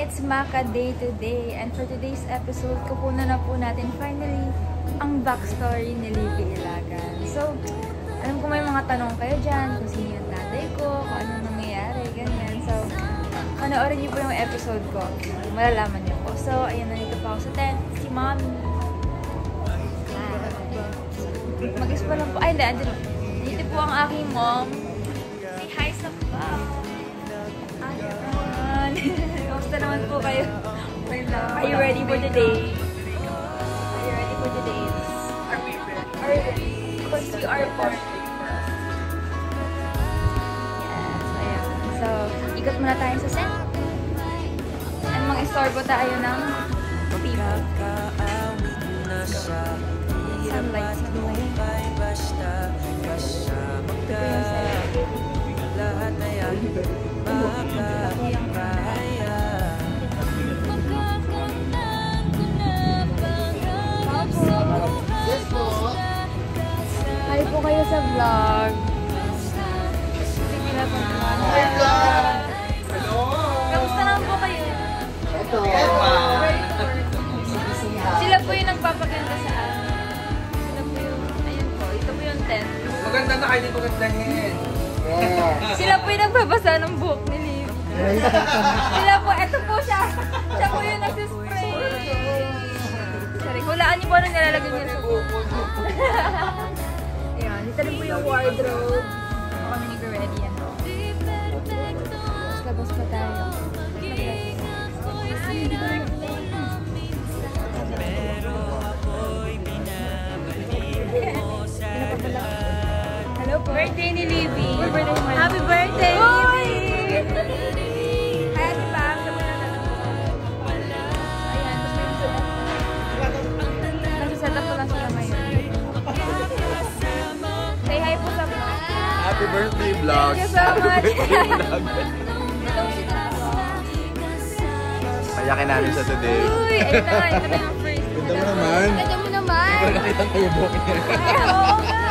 it's Maka Day today. And for today's episode, kukunan na po natin finally ang backstory ni Livy Ilagan. So, alam ko may mga tanong kayo dyan kung sino yung tatay ko, kung ano nangyayari, ganyan. So, panoorin niyo po yung episode ko. Malalaman niyo po. So, ayun, nandito pa ako sa tent. Si Mommy. Mag-is pa lang po. Ay, hindi. Dito po ang aking mom. Say hi sa vlog. Ayan. Kamusta naman po kayo? Are you ready for the day? Are you ready for the days? Continue our part. Yes, ayan. So, ikot muna tayo sa set. And mag-istorbo tayo ng people. Sunlight. Hi po kayo sa vlog. Kamusta naman po kayo? Ito. Sila po yung nagpapaganda sa akin. Sila po yung, ayun po, ito po yung tent. Maganda na kayo, di magandahin. Yeah. Sila po yung nagbabasa ng buhok ni Liv. Sila po, eto po siya. Siya po yung nagsispray. Sorry, hulaan niyo po anong nilalagay niya sa buhok. Ayan, dito rin po yung wardrobe. Ako kami nag-ready yan. Labas pa tayo. Hello po. Birthday ni Livy. Happy birthday, Livy! Kaya si Pam, sa mga ayan, nasa-set up ko lang sila ngayon. Say hi po sa vlog. Happy birthday vlog. Thank you so much. Payakin namin siya today. Uy, ayun na nga, ito na yung first. Ganda mo naman. Ganda mo naman. Hindi ko nakita kayo buhok niya. Oo nga.